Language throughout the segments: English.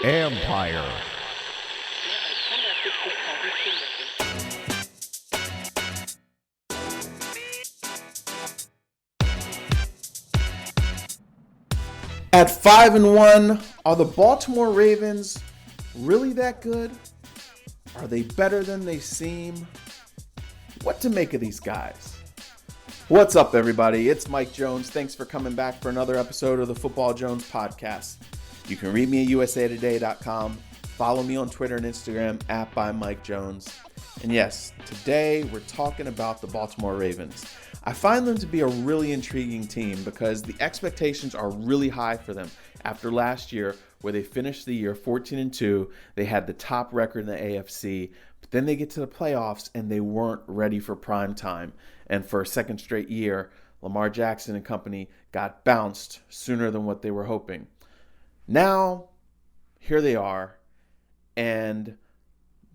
Empire. At 5-1, are the Baltimore Ravens really that good? Are they better than they seem? What to make of these guys? What's up, everybody? It's Mike Jones. Thanks for coming back for another episode of the Football Jones podcast. You can read me at usatoday.com. Follow me on Twitter and Instagram at @ByMikeJones. And yes, today we're talking about the Baltimore Ravens. I find them to be a really intriguing team because the expectations are really high for them. After last year, where they finished the year 14-2, they had the top record in the AFC, but then they get to the playoffs and they weren't ready for prime time. And for a second straight year, Lamar Jackson and company got bounced sooner than what they were hoping. Now, here they are, and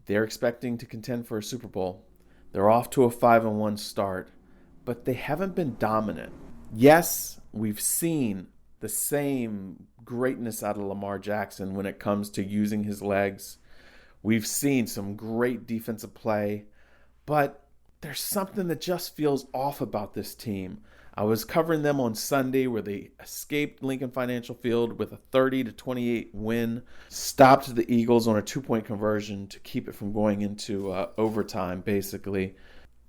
they're expecting to contend for a Super Bowl. They're off to a 5-1 start, but they haven't been dominant. Yes, we've seen the same greatness out of Lamar Jackson when it comes to using his legs. We've seen some great defensive play, but there's something that just feels off about this team. I was covering them on Sunday where they escaped Lincoln Financial Field with a 30-28 win, stopped the Eagles on a 2-point conversion to keep it from going into overtime, basically.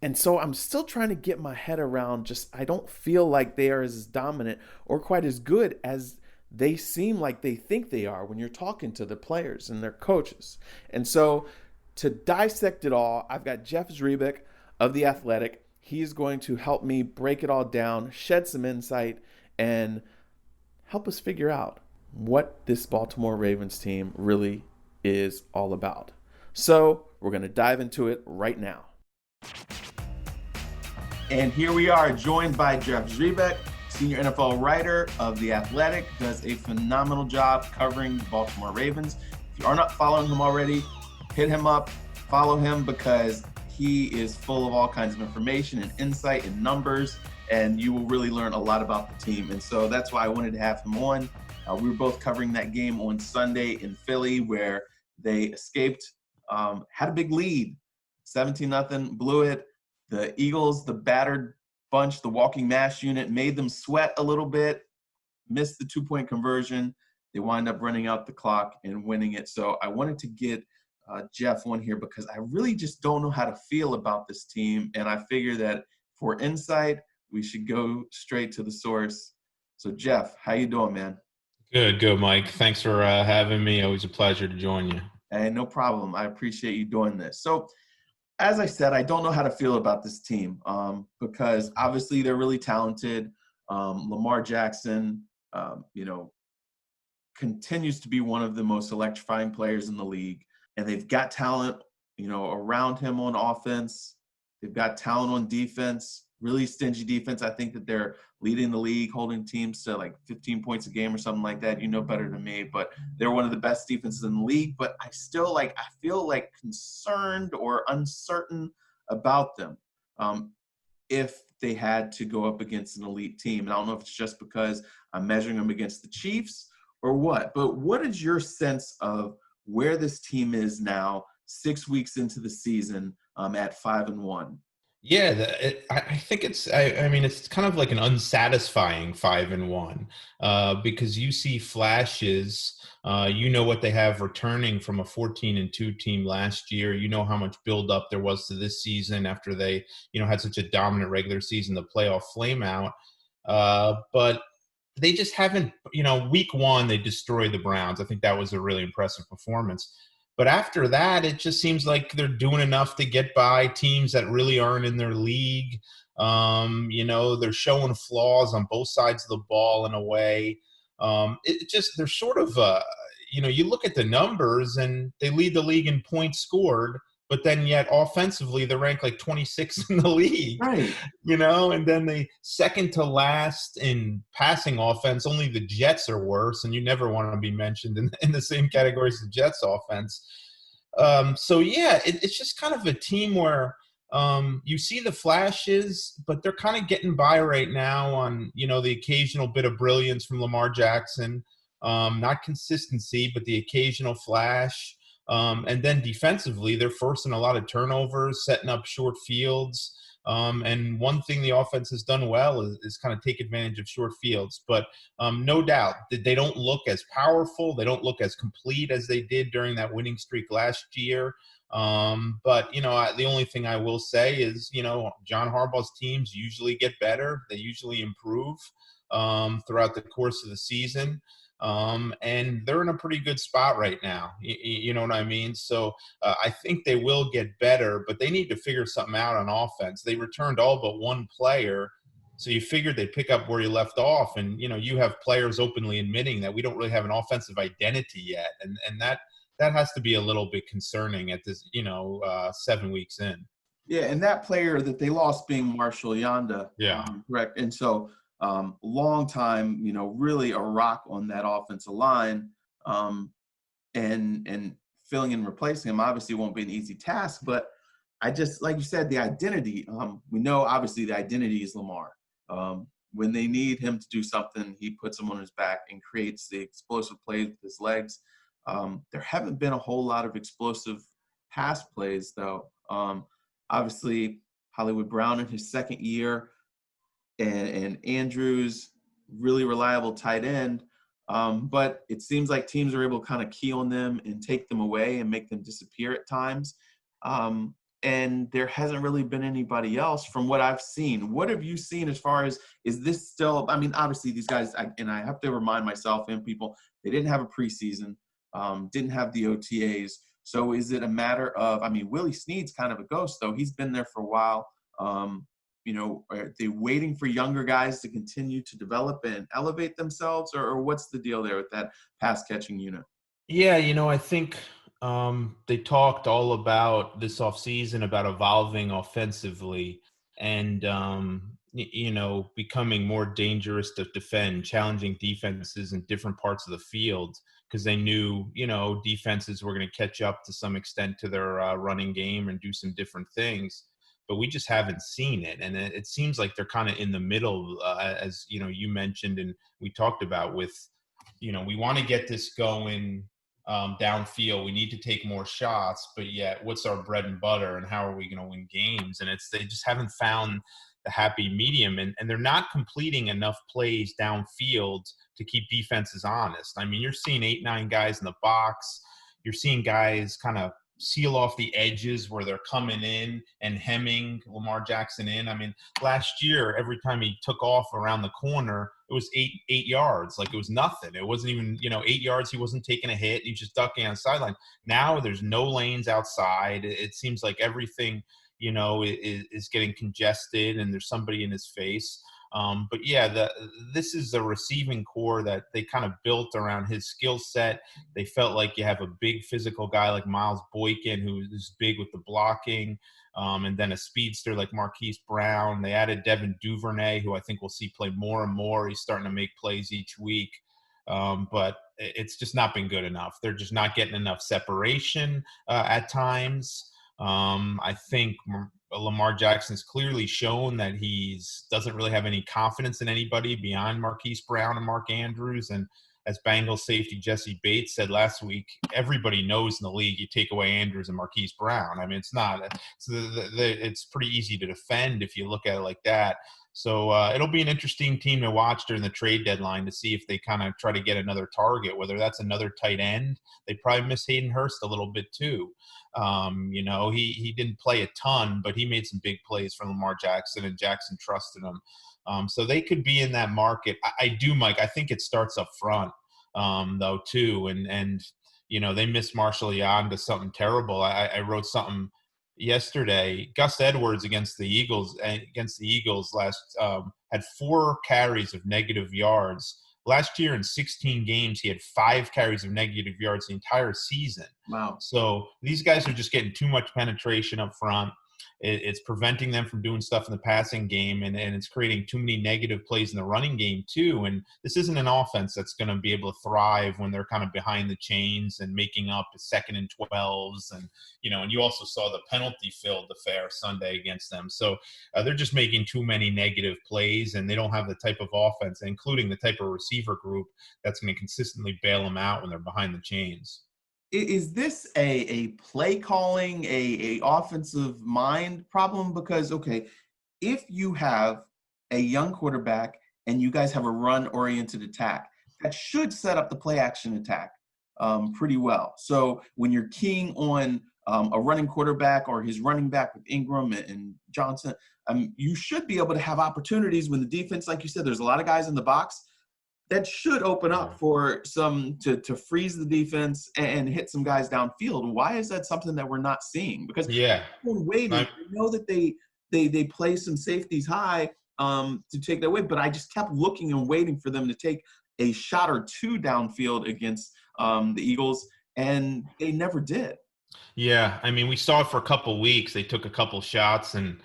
And so I'm still trying to get my head around I don't feel like they are as dominant or quite as good as they seem like they think they are when you're talking to the players and their coaches. And so to dissect it all, I've got Jeff Zrebiec of The Athletic. He's going to help me break it all down, shed some insight, and help us figure out what this Baltimore Ravens team really is all about. So we're going to dive into it right now. And here we are, joined by Jeff Zrebiec, senior NFL writer of The Athletic, does a phenomenal job covering the Baltimore Ravens. If you are not following him already, hit him up, follow him, because he is full of all kinds of information and insight and numbers, and you will really learn a lot about the team. And so that's why I wanted to have him on. We were both covering that game on Sunday in Philly where they escaped, had a big lead, 17-0, blew it. The Eagles, the battered bunch, the walking mash unit, made them sweat a little bit, missed the 2-point conversion. They wind up running out the clock and winning it. So I wanted to get Jeff on here because I really just don't know how to feel about this team. And I figure that for insight, we should go straight to the source. So Jeff, how you doing, man? Good, Mike. Thanks for having me. Always a pleasure to join you. Hey, no problem. I appreciate you doing this. So as I said, I don't know how to feel about this team because obviously they're really talented. Lamar Jackson, continues to be one of the most electrifying players in the league. And they've got talent, around him on offense. They've got talent on defense, really stingy defense. I think that they're leading the league, holding teams to like 15 points a game or something like that. You know better than me, but they're one of the best defenses in the league. But I feel concerned or uncertain about them if they had to go up against an elite team. And I don't know if it's just because I'm measuring them against the Chiefs or what, but what is your sense of where this team is now, 6 weeks into the season, at 5-1? Yeah, I think it's kind of like an unsatisfying 5-1 because you see flashes. What they have returning from a 14-2 team last year. You know how much buildup there was to this season after they, had such a dominant regular season, the playoff flame out. But they just haven't, week one, they destroyed the Browns. I think that was a really impressive performance. But after that, it just seems like they're doing enough to get by teams that really aren't in their league. They're showing flaws on both sides of the ball in a way. They're sort of, you look at the numbers and they lead the league in points scored, but then yet offensively they're ranked like 26 in the league, right? And then they second to last in passing offense. Only the Jets are worse, and you never want to be mentioned in the same category as the Jets offense. It's just kind of a team where you see the flashes, but they're kind of getting by right now on, the occasional bit of brilliance from Lamar Jackson. Not consistency, but the occasional flash. And then defensively, they're forcing a lot of turnovers, setting up short fields. And one thing the offense has done well is kind of take advantage of short fields. But no doubt that they don't look as powerful. They don't look as complete as they did during that winning streak last year. But, the only thing I will say is, John Harbaugh's teams usually get better. They usually improve throughout the course of the season. And they're in a pretty good spot right now. You know what I mean? So I think they will get better, but they need to figure something out on offense. They returned all but one player. So you figured they'd pick up where you left off. And, you have players openly admitting that we don't really have an offensive identity yet. And that has to be a little bit concerning at this, 7 weeks in. Yeah, and that player that they lost being Marshall Yanda. Yeah. Correct. And so long time, really a rock on that offensive line. And filling in and replacing him obviously won't be an easy task, but I just, like you said, the identity, we know obviously the identity is Lamar. When they need him to do something, he puts him on his back and creates the explosive plays with his legs. There haven't been a whole lot of explosive pass plays, though. Obviously, Hollywood Brown in his second year and Andrews, really reliable tight end. But it seems like teams are able to kind of key on them and take them away and make them disappear at times. And there hasn't really been anybody else from what I've seen. What have you seen as far as, is this still, I mean, obviously these guys, and I have to remind myself and people, they didn't have a preseason, didn't have the OTAs. So is it a matter of, Willie Snead's kind of a ghost, though. He's been there for a while. Are they waiting for younger guys to continue to develop and elevate themselves, or what's the deal there with that pass catching unit? Yeah, I think they talked all about this offseason about evolving offensively and, becoming more dangerous to defend, challenging defenses in different parts of the field because they knew, defenses were going to catch up to some extent to their running game and do some different things. But we just haven't seen it. And it seems like they're kind of in the middle, as, you mentioned and we talked about with, we want to get this going downfield. We need to take more shots, but yet what's our bread and butter and how are we going to win games? And they just haven't found the happy medium and they're not completing enough plays downfield to keep defenses honest. You're seeing 8-9 guys in the box. You're seeing guys kind of seal off the edges where they're coming in and hemming Lamar Jackson in. Last year, every time he took off around the corner, it was eight yards. Like it was nothing. It wasn't even, 8 yards. He wasn't taking a hit. He was just ducking on the sideline. Now there's no lanes outside. It seems like everything, is getting congested and there's somebody in his face. But yeah, this is a receiving core that they kind of built around his skill set. They felt like you have a big physical guy like Miles Boykin, who is big with the blocking, and then a speedster like Marquise Brown. They added Devin Duvernay, who I think we'll see play more and more. He's starting to make plays each week. But it's just not been good enough. They're just not getting enough separation at times. I think Lamar Jackson's clearly shown that he doesn't really have any confidence in anybody beyond Marquise Brown and Mark Andrews. And as Bengals safety Jesse Bates said last week, everybody knows in the league you take away Andrews and Marquise Brown. It's pretty easy to defend if you look at it like that. So it'll be an interesting team to watch during the trade deadline to see if they kind of try to get another target, whether that's another tight end. They probably miss Hayden Hurst a little bit too. He didn't play a ton, but he made some big plays for Lamar Jackson and Jackson trusted him. So they could be in that market. I do, Mike. I think it starts up front, though, too. And they miss Marshall Yanda something terrible. I wrote something yesterday. Gus Edwards against the Eagles last had 4 carries of negative yards. Last year in 16 games, he had 5 carries of negative yards the entire season. Wow. So these guys are just getting too much penetration up front. It's preventing them from doing stuff in the passing game, and it's creating too many negative plays in the running game too. And this isn't an offense that's going to be able to thrive when they're kind of behind the chains and making up 2nd and 12s. And and you also saw the penalty-filled affair Sunday against them. So they're just making too many negative plays, and they don't have the type of offense, including the type of receiver group that's going to consistently bail them out when they're behind the chains. Is this a play calling, a offensive mind problem? Because, okay, if you have a young quarterback and you guys have a run-oriented attack, that should set up the play-action attack pretty well. So when you're keying on a running quarterback or his running back with Ingram and Johnson, you should be able to have opportunities when the defense, like you said, there's a lot of guys in the box. That should open up for some to freeze the defense and hit some guys downfield. Why is that something that we're not seeing? Because Yeah. waiting, I know that they play some safeties high to take that away, but I just kept looking and waiting for them to take a shot or two downfield against the Eagles, and they never did. Yeah, I mean, we saw it for a couple weeks. They took a couple shots, and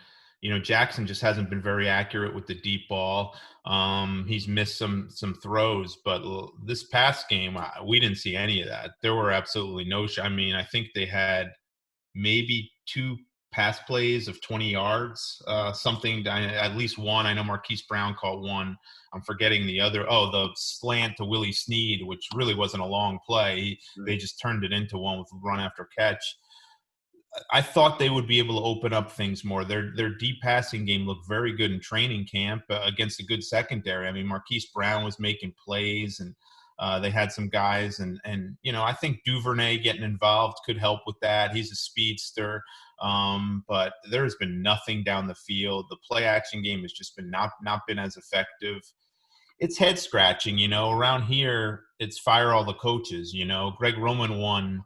Jackson just hasn't been very accurate with the deep ball. He's missed some throws, but this past game, we didn't see any of that. There were absolutely no. I mean, I think they had maybe 2 pass plays of 20 yards, something. At least one. I know Marquise Brown caught one. I'm forgetting the other. Oh, the slant to Willie Snead, which really wasn't a long play. They just turned it into one with run after catch. I thought they would be able to open up things more. Their deep passing game looked very good in training camp against a good secondary. I mean, Marquise Brown was making plays, and they had some guys, and I think Duvernay getting involved could help with that. He's a speedster, but there's been nothing down the field. The play action game has just been not been as effective. It's head scratching, around here. It's fire all the coaches. Greg Roman won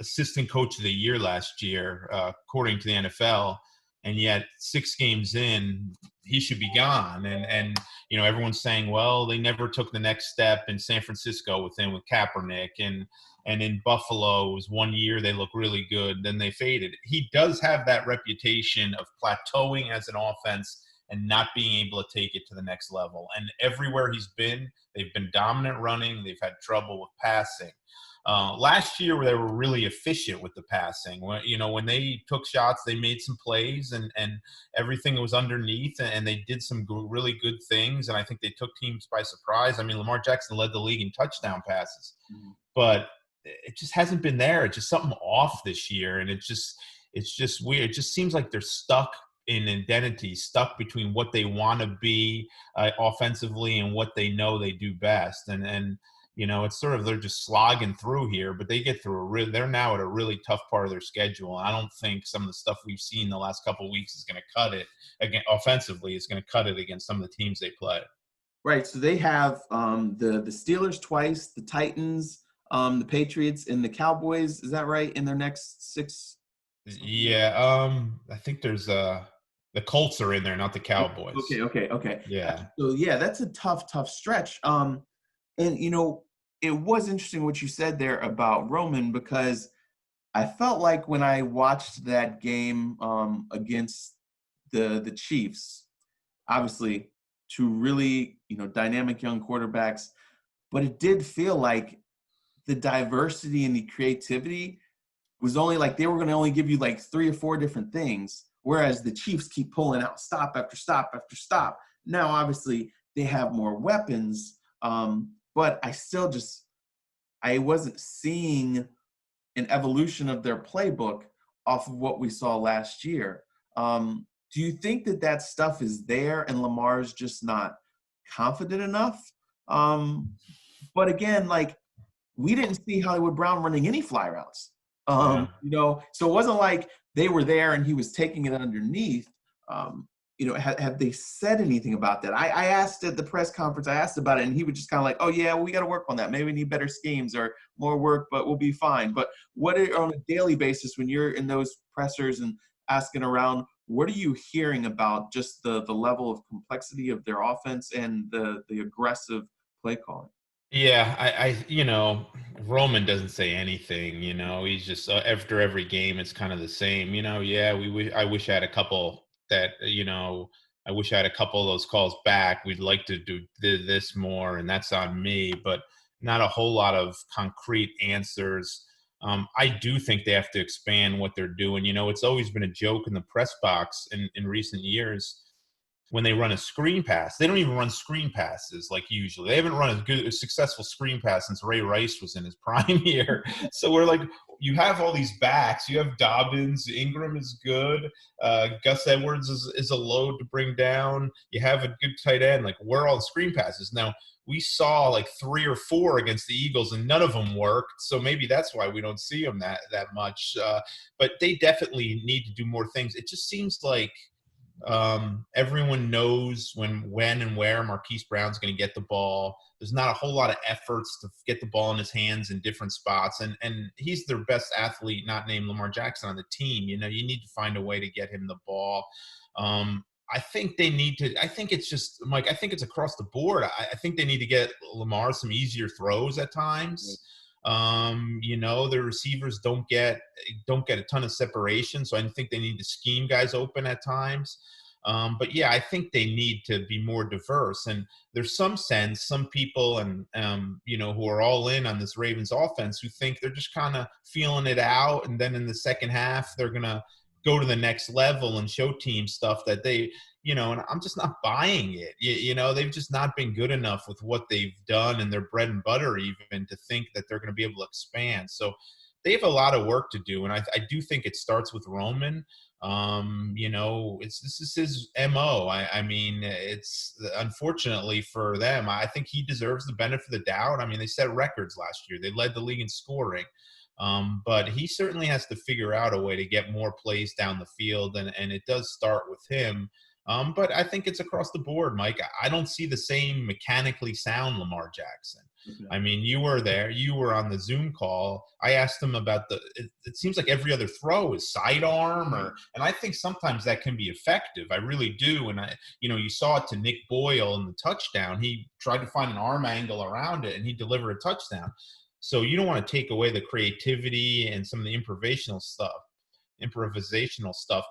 assistant coach of the year last year, according to the NFL, and yet 6 games in, he should be gone. And everyone's saying, well, they never took the next step in San Francisco with Kaepernick, and in Buffalo, it was 1 year they looked really good, then they faded. He does have that reputation of plateauing as an offense and not being able to take it to the next level. And everywhere he's been, they've been dominant running. They've had trouble with passing. Last year, they were really efficient with the passing. When they took shots, they made some plays, and everything was underneath, and they did some really good things. And I think they took teams by surprise. I mean, Lamar Jackson led the league in touchdown passes, but it just hasn't been there. It's just something off this year, and it's just weird. It just seems like they're stuck in identity, stuck between what they want to be offensively and what they know they do best, and it's sort of, they're just slogging through here, but they get through they're now at a really tough part of their schedule. I don't think some of the stuff we've seen the last couple of weeks is going to cut it again offensively. Is going to cut it against some of the teams they play. Right. So they have the Steelers twice, the Titans, the Patriots, and the Cowboys. Is that right? In their next 6? Yeah. I think there's the Colts are in there, not the Cowboys. Okay. Yeah. So yeah, that's a tough stretch. And it was interesting what you said there about Roman, because I felt like when I watched that game against the Chiefs, obviously 2 really dynamic young quarterbacks, but it did feel like the diversity and the creativity was only like they were going to only give you like 3 or 4 different things, whereas the Chiefs keep pulling out stop after stop after stop. Now, obviously, they have more weapons, but I wasn't seeing an evolution of their playbook off of what we saw last year. Do you think that stuff is there and Lamar's just not confident enough? But again, like, we didn't see Hollywood Brown running any fly routes. So it wasn't like they were there and he was taking it underneath. Have they said anything about that? I asked at the press conference, I asked about it, and he was just kind of like, oh, yeah, well, we got to work on that. Maybe we need better schemes or more work, but we'll be fine. But on a daily basis, when you're in those pressers and asking around, what are you hearing about just the level of complexity of their offense and the aggressive play calling? Yeah, Roman doesn't say anything. He's just after every game, it's kind of the same. Yeah, I wish I had a couple that I wish I had a couple of those calls back. We'd like to do this more, and that's on me, but not a whole lot of concrete answers. I do think they have to expand what they're doing. It's always been a joke in the press box in recent years when they run a screen pass. They don't even run screen passes like usually. They haven't run a successful screen pass since Ray Rice was in his prime year. So we're like, you have all these backs. You have Dobbins, Ingram is good. Gus Edwards is a load to bring down. You have a good tight end. Like, where are all the screen passes? Now, we saw like 3 or 4 against the Eagles, and none of them worked. So maybe that's why we don't see them that much. But they definitely need to do more things. It just seems like everyone knows when and where Marquise Brown's going to get the ball. There's not a whole lot of efforts to get the ball in his hands in different spots, and he's their best athlete, not named Lamar Jackson, on the team. You need to find a way to get him the ball. I think they need to. I think it's just, Mike. I think it's across the board. I think they need to get Lamar some easier throws at times. The receivers don't get a ton of separation, so I think they need to scheme guys open at times. But yeah, I think they need to be more diverse. And there's some people, and who are all in on this Ravens offense, who think they're just kind of feeling it out, and then in the second half they're gonna go to the next level and show team stuff that they. And I'm just not buying it. They've just not been good enough with what they've done and their bread and butter, even to think that they're going to be able to expand. So they have a lot of work to do. And I do think it starts with Roman. This is his MO. I mean, it's unfortunately for them, I think he deserves the benefit of the doubt. I mean, they set records last year. They led the league in scoring. But he certainly has to figure out a way to get more plays down the field, and it does start with him. But I think it's across the board, Mike. I don't see the same mechanically sound Lamar Jackson. Okay. I mean, you were there. You were on the Zoom call. I asked him about it seems like every other throw is sidearm, and I think sometimes that can be effective. I really do. And you saw it to Nick Boyle in the touchdown. He tried to find an arm angle around it, and he delivered a touchdown. So you don't want to take away the creativity and some of the improvisational stuff.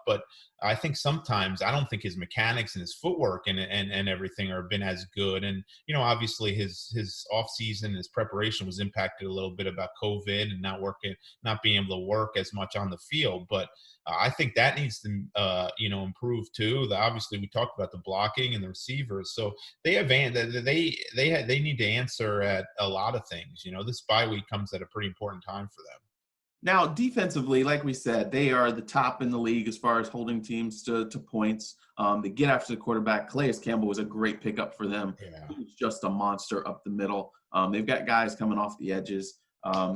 But I think sometimes I don't think his mechanics and his footwork and everything are been as good. And obviously his off season, his preparation was impacted a little bit about COVID and not being able to work as much on the field. But I think that needs to improve too. Obviously we talked about the blocking and the receivers, so they need to answer at a lot of things. This bye week comes at a pretty important time for them. Now, defensively, like we said, they are the top in the league as far as holding teams to points. They get after the quarterback. Calais Campbell was a great pickup for them. Yeah. He was just a monster up the middle. They've got guys coming off the edges.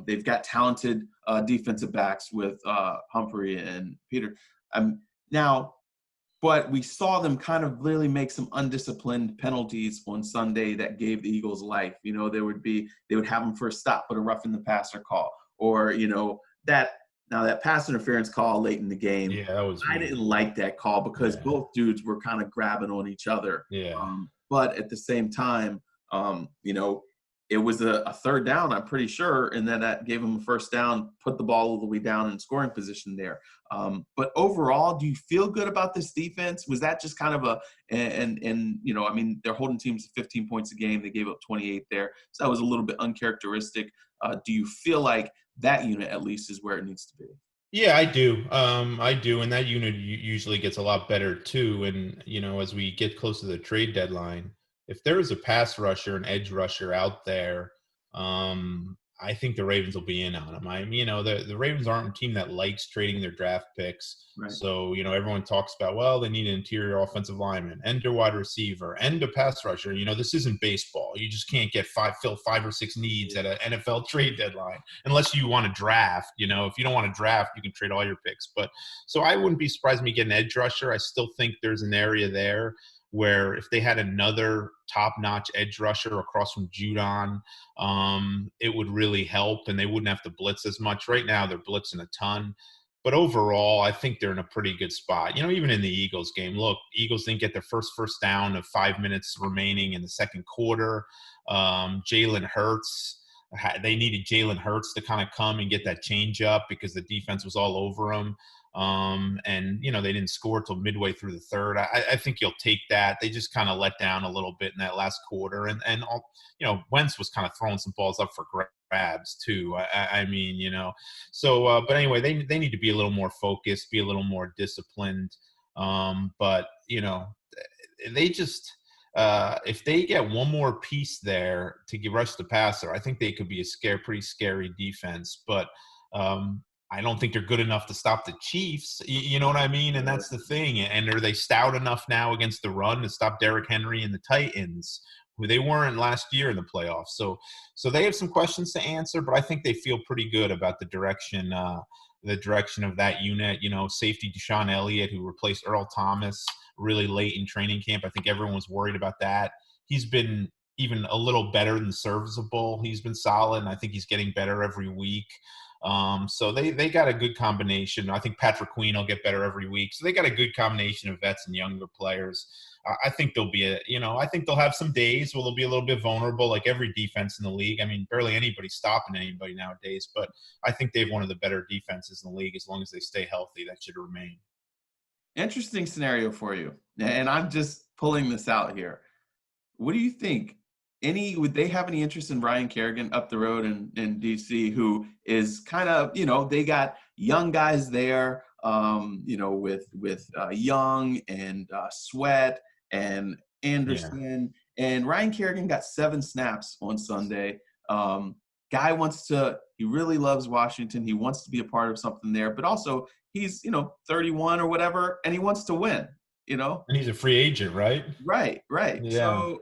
They've got talented defensive backs with Humphrey and Peter. Now, but we saw them kind of really make some undisciplined penalties on Sunday that gave the Eagles life. They would have them for a stop, but a roughing the passer call, or that pass interference call late in the game. Yeah, that was I weird. didn't like that call because both dudes were kind of grabbing on each other. Yeah. But at the same time, it was a third down, I'm pretty sure, and then that gave them a first down, put the ball all the way down in scoring position there. But overall, do you feel good about this defense? Was that just kind of they're holding teams to 15 points a game. They gave up 28 there. So that was a little bit uncharacteristic. Do you feel like that unit at least is where it needs to be? Yeah, I do. I do. And that unit usually gets a lot better too. And, as we get close to the trade deadline, if there is a pass rusher, an edge rusher out there, I think the Ravens will be in on them. The Ravens aren't a team that likes trading their draft picks. Right. So, everyone talks about, well, they need an interior offensive lineman and a wide receiver and a pass rusher. This isn't baseball. You just can't fill 5 or 6 needs at an NFL trade deadline unless you want to draft. If you don't want to draft, you can trade all your picks. But so I wouldn't be surprised when we get an edge rusher. I still think there's an area there where if they had another top-notch edge rusher across from Judon, it would really help, and they wouldn't have to blitz as much. Right now, they're blitzing a ton. But overall, I think they're in a pretty good spot. Even in the Eagles game, look, Eagles didn't get their first down of 5 minutes remaining in the second quarter. Jalen Hurts, they needed Jalen Hurts to kind of come and get that change up because the defense was all over them. And they didn't score till midway through the third. I think you'll take that. They just kind of let down a little bit in that last quarter, and Wentz was kind of throwing some balls up for grabs too. I mean, so but anyway, they need to be a little more focused, be a little more disciplined. But they just if they get one more piece there to rush the passer, I think they could be a pretty scary defense. But I don't think they're good enough to stop the Chiefs. You know what I mean? And that's the thing. And are they stout enough now against the run to stop Derrick Henry and the Titans, who they weren't last year in the playoffs? So they have some questions to answer, but I think they feel pretty good about the direction of that unit. Safety Deshaun Elliott, who replaced Earl Thomas really late in training camp. I think everyone was worried about that. He's been even a little better than serviceable. He's been solid, and I think he's getting better every week. So they got a good combination. I think Patrick Queen will get better every week. So they got a good combination of vets and younger players. I think I think they'll have some days where they'll be a little bit vulnerable, like every defense in the league. I mean, barely anybody's stopping anybody nowadays, but I think they have one of the better defenses in the league. As long as they stay healthy, that should remain. Interesting scenario for you. And I'm just pulling this out here. What do you think? Would they have any interest in Ryan Kerrigan up the road in DC, who is kind of, they got young guys there, with Young and Sweat and Anderson. Yeah. And Ryan Kerrigan got 7 snaps on Sunday. Guy he really loves Washington. He wants to be a part of something there, but also he's, 31 or whatever, and he wants to win. And he's a free agent, right? Right. Yeah. So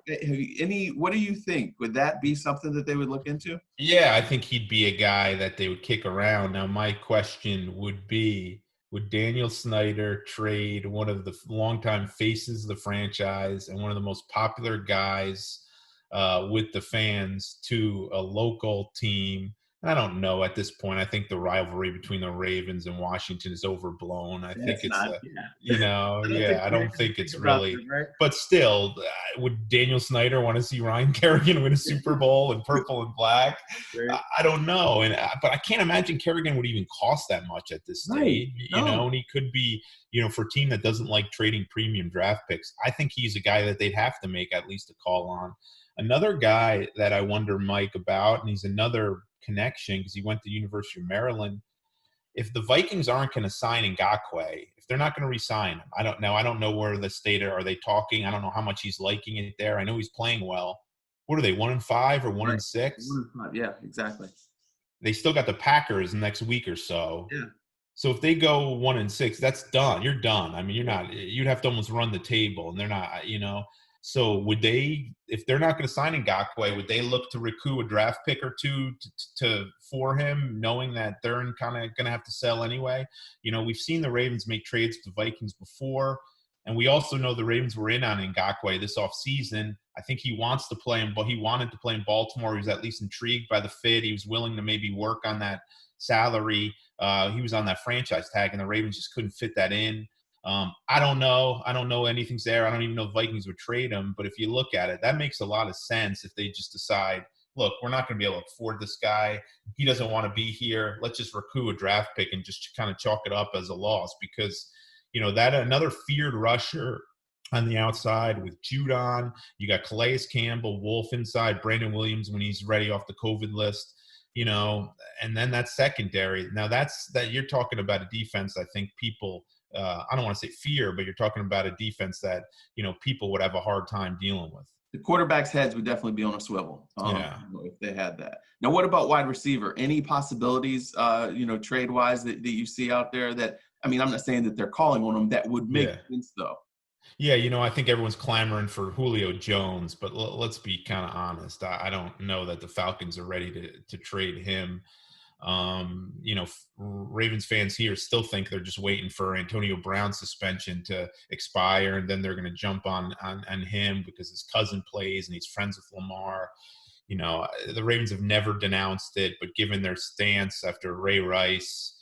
what do you think? Would that be something that they would look into? Yeah, I think he'd be a guy that they would kick around. Now, my question would be, would Daniel Snyder trade one of the longtime faces of the franchise and one of the most popular guys with the fans to a local team? I don't know at this point. I think the rivalry between the Ravens and Washington is overblown. I think it's I don't think it's really, right? But still, would Daniel Snyder want to see Ryan Kerrigan win a Super Bowl in purple and black? Right. I don't know. But I can't imagine Kerrigan would even cost that much at this stage, and he could be, for a team that doesn't like trading premium draft picks. I think he's a guy that they'd have to make at least a call on. Another guy that I wonder, Mike, about, and he's another connection because he went to the University of Maryland. If the Vikings aren't going to sign Ngakoue, if they're not going to re-sign him, I don't know. I don't know where the state are they talking. I don't know how much he's liking it there. I know he's playing well. What are they, 1-5 or 1-6? 1-5, yeah, exactly. They still got the Packers next week or so. Yeah. So if they go 1-6, that's done. You're done. I mean, you'd have to almost run the table, and they're not, So would they, if they're not going to sign Ngakoue, would they look to recoup a draft pick or two for him, knowing that they're kind of going to have to sell anyway? We've seen the Ravens make trades with the Vikings before, and we also know the Ravens were in on Ngakoue this offseason. I think he wants to play him, but he wanted to play in Baltimore. He was at least intrigued by the fit. He was willing to maybe work on that salary. He was on that franchise tag, and the Ravens just couldn't fit that in. I don't know. I don't know anything's there. I don't even know if Vikings would trade him. But if you look at it, that makes a lot of sense if they just decide, look, we're not going to be able to afford this guy. He doesn't want to be here. Let's just recoup a draft pick and just kind of chalk it up as a loss because, that another feared rusher on the outside with Judon. You got Calais Campbell, Wolf inside, Brandon Williams when he's ready off the COVID list. And then that secondary. Now that you're talking about a defense. I think people, I don't want to say fear, but you're talking about a defense that, people would have a hard time dealing with. The quarterback's heads would definitely be on a swivel if they had that. Now, what about wide receiver? Any possibilities, trade-wise that you see out there that, I'm not saying that they're calling on them, that would make sense though. Yeah, I think everyone's clamoring for Julio Jones, but let's be kind of honest. I don't know that the Falcons are ready to trade him. Ravens fans here still think they're just waiting for Antonio Brown's suspension to expire, and then they're going to jump on him because his cousin plays and he's friends with Lamar. The Ravens have never denounced it, but given their stance after Ray Rice,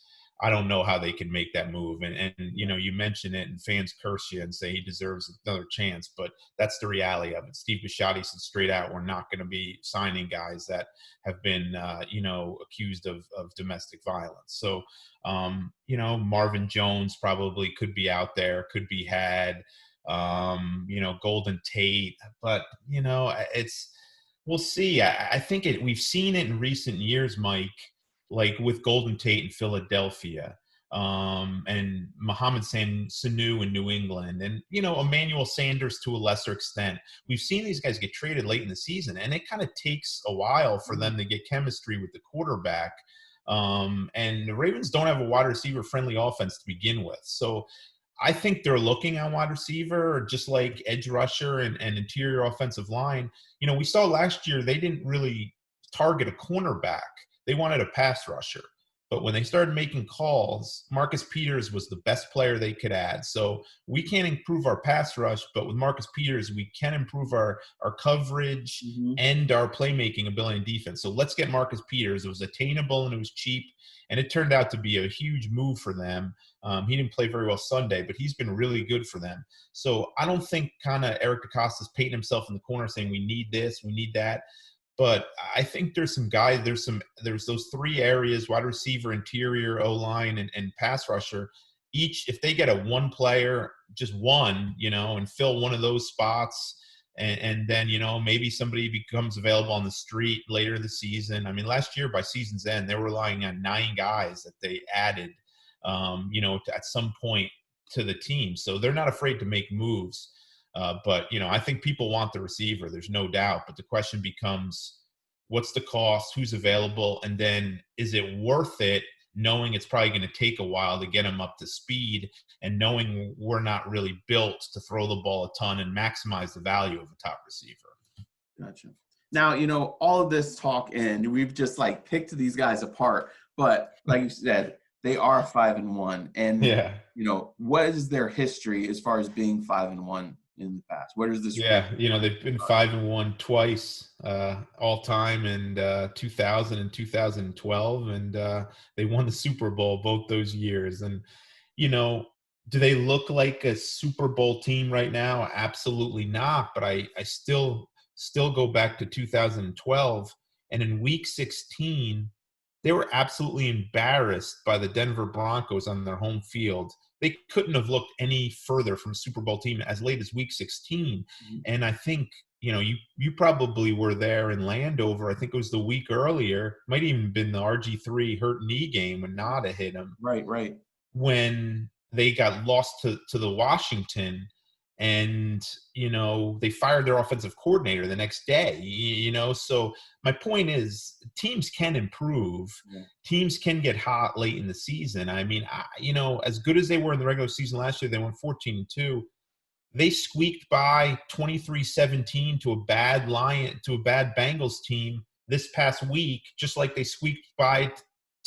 I don't know how they can make that move. And you mention it, and fans curse you and say he deserves another chance, but that's the reality of it. Steve Bisciotti said straight out, we're not going to be signing guys that have been, accused of domestic violence. So, Marvin Jones probably could be out there, could be had, Golden Tate, but we'll see. I think we've seen it in recent years, Mike, like with Golden Tate in Philadelphia, and Mohamed Sanu in New England, and Emmanuel Sanders to a lesser extent. We've seen these guys get traded late in the season, and it kind of takes a while for them to get chemistry with the quarterback. And the Ravens don't have a wide receiver friendly offense to begin with, so I think they're looking at wide receiver, or just like edge rusher and interior offensive line. We saw last year they didn't really target a cornerback. They wanted a pass rusher. But when they started making calls, Marcus Peters was the best player they could add. So we can't improve our pass rush, but with Marcus Peters, we can improve our coverage and our playmaking ability in defense. So let's get Marcus Peters. It was attainable and it was cheap, and it turned out to be a huge move for them. He didn't play very well Sunday, but he's been really good for them. So I don't think kind of Eric DeCosta's painting himself in the corner saying we need this, we need that. But I think there's some guys, there's those three areas: wide receiver, interior, O-line, and pass rusher. Each, if they get a one player, just one, and fill one of those spots, and then, maybe somebody becomes available on the street later in the season. I mean, last year by season's end, they were relying on 9 guys that they added, at some point to the team. So they're not afraid to make moves. But I think people want the receiver. There's no doubt. But the question becomes, what's the cost? Who's available? And then is it worth it, knowing it's probably going to take a while to get them up to speed, and knowing we're not really built to throw the ball a ton and maximize the value of a top receiver? Gotcha. Now, all of this talk, and we've just picked these guys apart, but like you said, they are 5-1. And, what is their history as far as being 5-1? In the past? Where does this? Yeah, they've been 5-1 twice, all time, in 2000 and 2012, and they won the Super Bowl both those years. And do they look like a Super Bowl team right now? Absolutely not. But I still go back to 2012, and in Week 16, they were absolutely embarrassed by the Denver Broncos on their home field. They couldn't have looked any further from a Super Bowl team as late as Week 16. And I think, you probably were there in Landover. I think it was the week earlier. Might even been the RG3 hurt knee game when Nada hit him. Right. When they got lost to the Washington, and they fired their offensive coordinator the next day. So my point is, teams can improve. Teams can get hot late in the season. I mean, as good as they were in the regular season last year, they went 14-2. They squeaked by 23-17 to a bad Bengals team this past week, just like they squeaked by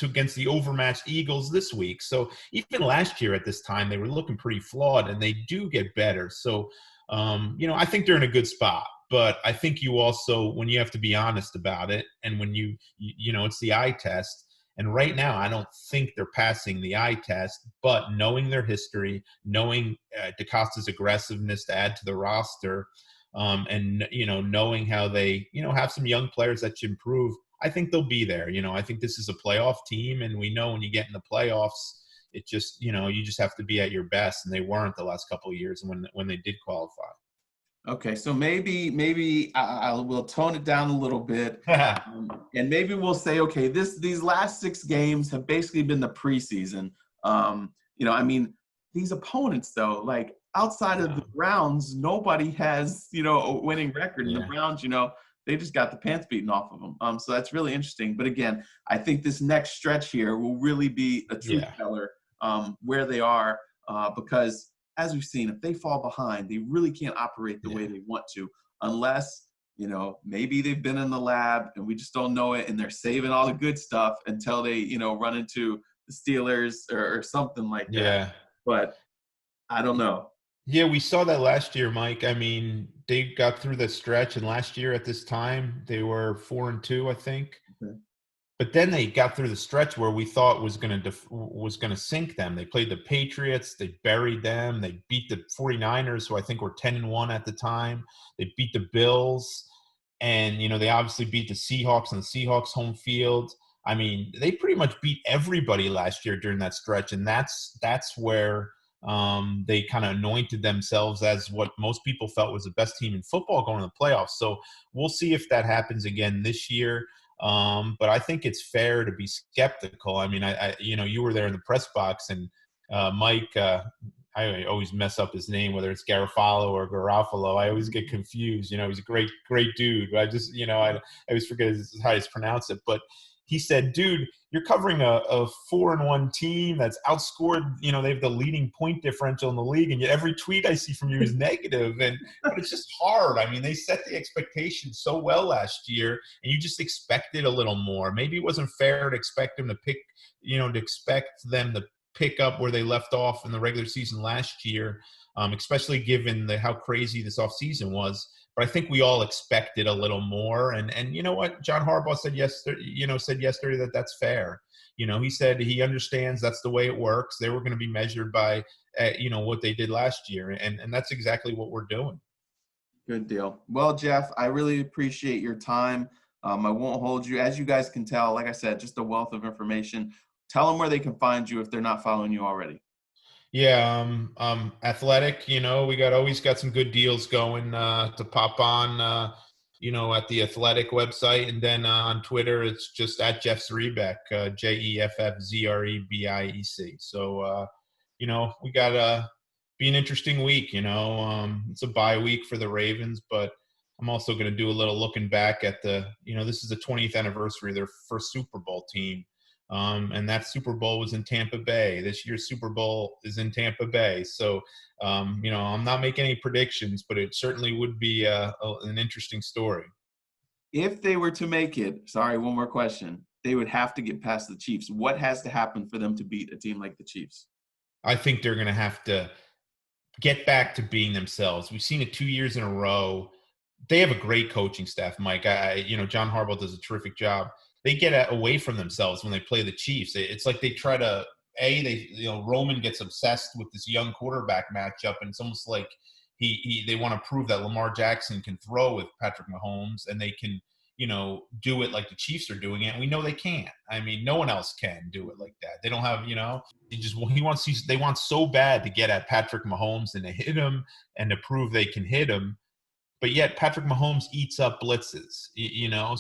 against the overmatched Eagles this week. So even last year at this time, they were looking pretty flawed, and they do get better. So, I think they're in a good spot. But I think you also, when you have to be honest about it, and when it's the eye test. And right now, I don't think they're passing the eye test. But knowing their history, knowing DeCosta's aggressiveness to add to the roster, and knowing how they have some young players that should improve, I think they'll be there. I think this is a playoff team, and we know when you get in the playoffs, it just, you just have to be at your best, and they weren't the last couple of years when they did qualify. Okay, so maybe I will tone it down a little bit, and maybe we'll say, okay, these last 6 games have basically been the preseason. These opponents though, outside of the Browns, nobody has a winning record. And the Browns, they just got the pants beaten off of them. So that's really interesting. But again, I think this next stretch here will really be a truth teller where they are, because as we've seen, if they fall behind, they really can't operate the way they want to, unless, maybe they've been in the lab and we just don't know it, and they're saving all the good stuff until they, run into the Steelers or something like that. Yeah. But I don't know. Yeah, we saw that last year, Mike. I mean, they got through the stretch, and last year at this time, they were 4-2, I think. Okay. But then they got through the stretch where we thought was going to sink them. They played the Patriots, they buried them, they beat the 49ers, who I think were 10-1 at the time. They beat the Bills, and they obviously beat the Seahawks on the Seahawks home field. I mean, they pretty much beat everybody last year during that stretch, and that's where they kind of anointed themselves as what most people felt was the best team in football going to the playoffs. So we'll see if that happens again this year. But I think it's fair to be skeptical. I mean, you were there in the press box, and Mike, I always mess up his name, whether it's Garofalo or Garofalo. I always get confused. He's a great dude. I just, I always forget how to pronounce it. But he said, dude, you're covering a 4-1 team that's outscored, they have the leading point differential in the league, and yet every tweet I see from you is negative. But it's just hard. I mean, they set the expectation so well last year, and you just expected a little more. Maybe it wasn't fair to expect them to pick up where they left off in the regular season last year, especially given how crazy this offseason was. But I think we all expected a little more. And you know what? John Harbaugh said yesterday that that's fair. He said he understands that's the way it works. They were going to be measured by, what they did last year. And that's exactly what we're doing. Good deal. Well, Jeff, I really appreciate your time. I won't hold you. As you guys can tell, like I said, just a wealth of information. Tell them where they can find you if they're not following you already. Yeah, Athletic, we always got some good deals going to pop on, at the Athletic website. And then on Twitter, it's just at Jeff Zrebiec, JEFFZREBIEC. So, we got to be an interesting week, it's a bye week for the Ravens, but I'm also going to do a little looking back at this is the 20th anniversary of their first Super Bowl team. And that Super Bowl was in Tampa Bay. This year's Super Bowl is in Tampa Bay. So, I'm not making any predictions, but it certainly would be an interesting story. If they were to make it, one more question, they would have to get past the Chiefs. What has to happen for them to beat a team like the Chiefs? I think they're going to have to get back to being themselves. We've seen it 2 years in a row. They have a great coaching staff, Mike. John Harbaugh does a terrific job. They get away from themselves when they play the Chiefs. It's like they try to Roman gets obsessed with this young quarterback matchup, and it's almost like they want to prove that Lamar Jackson can throw with Patrick Mahomes, and they can do it like the Chiefs are doing it. And we know they can't. I mean, no one else can do it like that. They don't have they want so bad to get at Patrick Mahomes and to hit him and to prove they can hit him. But yet Patrick Mahomes eats up blitzes,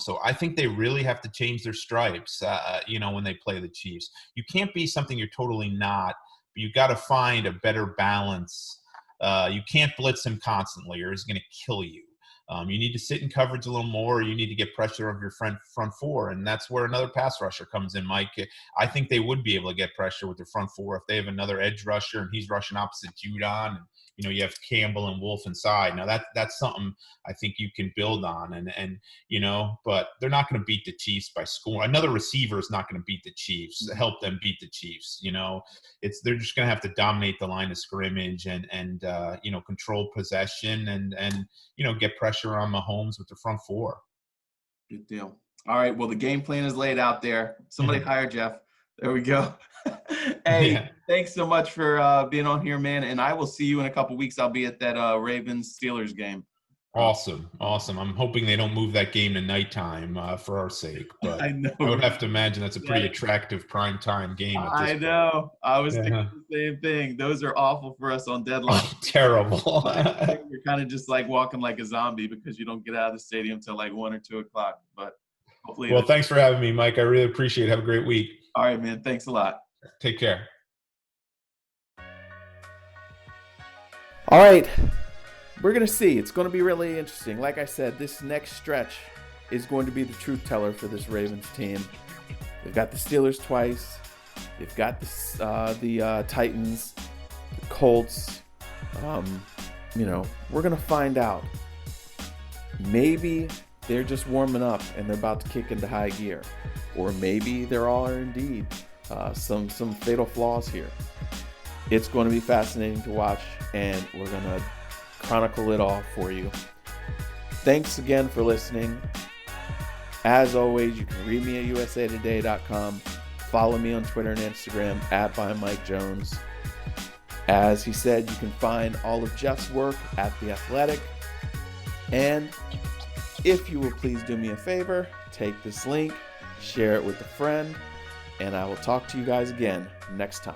so I think they really have to change their stripes, when they play the Chiefs. You can't be something you're totally not, but you got to find a better balance. You can't blitz him constantly or he's going to kill you. You need to sit in coverage a little more. You need to get pressure of your front four, and that's where another pass rusher comes in, Mike. I think they would be able to get pressure with their front four if they have another edge rusher and he's rushing opposite Judon, and you have Campbell and Wolf inside. Now that's something I think you can build on, and but they're not going to beat the Chiefs by scoring. Another receiver is not going to beat the Chiefs, help them beat the Chiefs. They're just going to have to dominate the line of scrimmage and control possession and get pressure on Mahomes with the front four. Good deal. All right. Well, the game plan is laid out there. Somebody hire Jeff. There we go. Hey, Thanks so much for being on here, man. And I will see you in a couple weeks. I'll be at that Ravens-Steelers game. Awesome. I'm hoping they don't move that game to nighttime for our sake. But I know. I would have to imagine that's a pretty attractive primetime game. I know. I was thinking the same thing. Those are awful for us on deadline. Oh, terrible. You're kind of just like walking like a zombie because you don't get out of the stadium till like 1 or 2 o'clock. But hopefully. Well, thanks for having me, Mike. I really appreciate it. Have a great week. All right, man. Thanks a lot. Take care. All right. We're going to see. It's going to be really interesting. Like I said, this next stretch is going to be the truth teller for this Ravens team. They've got the Steelers twice. They've got the Titans, the Colts. We're going to find out. Maybe they're just warming up and they're about to kick into high gear. Or maybe there are indeed some fatal flaws here. It's going to be fascinating to watch, and we're going to chronicle it all for you. Thanks again for listening. As always, you can read me at usatoday.com. Follow me on Twitter and Instagram at @ByMikeJones. As he said, you can find all of Jeff's work at The Athletic. And if you will please do me a favor, take this link, share it with a friend, and I will talk to you guys again next time.